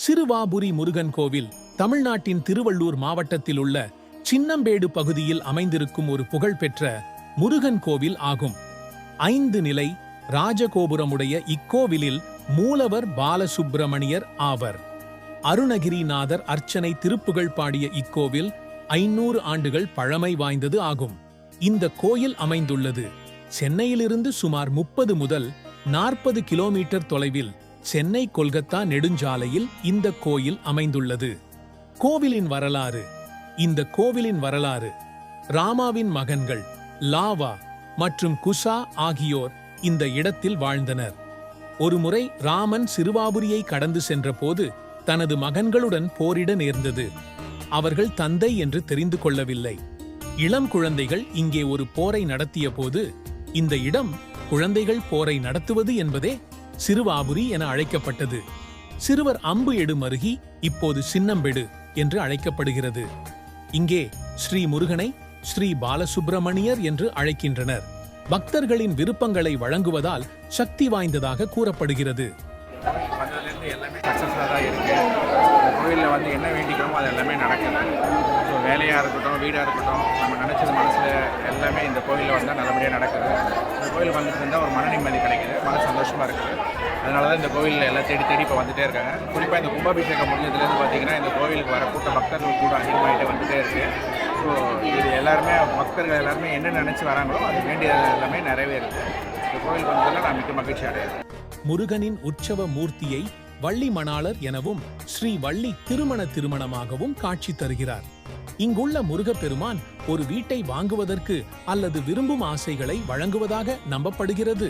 சிறுவாபுரி முருகன் கோவில் தமிழ்நாட்டின் திருவள்ளூர் மாவட்டத்தில் உள்ள சின்னம்பேடு பகுதியில் அமைந்திருக்கும் ஒரு புகழ்பெற்ற முருகன் கோவில் ஆகும். 5 நிலை ராஜகோபுரமுடைய இக்கோவிலில் மூலவர் பாலசுப்பிரமணியர் ஆவர். அருணகிரிநாதர் அர்ச்சனை திருப்புகழ் பாடிய இக்கோவில் 500 ஆண்டுகள் பழமை வாய்ந்தது ஆகும். இந்த கோயில் அமைந்துள்ளது சென்னையிலிருந்து சுமார் 30 முதல் 40 கிலோமீட்டர் தொலைவில் சென்னை கொல்கத்தா நெடுஞ்சாலையில் இந்த கோயில் அமைந்துள்ளது. கோவிலின் வரலாறு. இந்த கோவிலின் வரலாறு ராமாவின் மகன்கள் லாவா மற்றும் குசா ஆகியோர் இந்த இடத்தில் வாழ்ந்தனர். ஒருமுறை ராமன் சிறுவாபுரியை கடந்து சென்றபோது தனது மகன்களுடன் போரிட நேர்ந்தது. அவர்கள் தந்தை என்று தெரிந்து கொள்ளவில்லை. இளம் குழந்தைகள் இங்கே ஒரு போரை நடத்திய போது இந்த இடம் குழந்தைகள் போரை நடத்துவது என்பதே சிறுவாபுரி என அழைக்கப்பட்டது. சிறுவர் அம்பு எடும் அருகி இப்போது சின்னம்பெடு என்று அழைக்கப்படுகிறது. இங்கே ஸ்ரீ முருகனை ஸ்ரீ பாலசுப்பிரமணியர் என்று அழைக்கின்றனர். பக்தர்களின் விருப்பங்களை வழங்குவதால் சக்தி வாய்ந்ததாக கூறப்படுகிறது. கோயிலில் வந்து என்ன வேண்டிக்கிறோமோ அது எல்லாமே நடக்குது. ஸோ வேலையாக இருக்கட்டும், வீடாக இருக்கட்டும், நம்ம நினச்சது மனசில் எல்லாமே இந்த கோயிலில் வந்தால் நல்லபடியாக நடக்குது. இந்த கோயிலுக்கு வந்துட்டு இருந்தால் ஒரு மன நிம்மதி கிடைக்குது, மன சந்தோஷமாக இருக்குது. அதனால தான் இந்த கோயிலில் எல்லாம் தேடி தேடி இப்போ வந்துகிட்டே இருக்காங்க. குறிப்பாக இந்த கும்பாபிஷேகம் முடிஞ்சதுலேருந்து பார்த்தீங்கன்னா இந்த கோயிலுக்கு வர பக்தர்கள் கூட அதிகமாகிட்டே வந்துகிட்டே இருக்குது. ஸோ இது எல்லாருமே பக்தர்கள் எல்லாருமே என்ன நினச்சி வராங்களோ அது வேண்டியது எல்லாமே நிறைவேறுது. இந்த கோயிலுக்கு வந்ததில் நான் மிக்க மகிழ்ச்சி அடைகிறேன். முருகனின் உற்சவ மூர்த்தியை வள்ளி மணாளர் எனவும் ஸ்ரீ வள்ளி திருமணமாகவும் காட்சி தருகிறார். இங்குள்ள முருகப்பெருமான் ஒரு வீட்டை வாங்குவதற்கு அல்லது விரும்பும் ஆசைகளை வழங்குவதாக நம்பப்படுகிறது.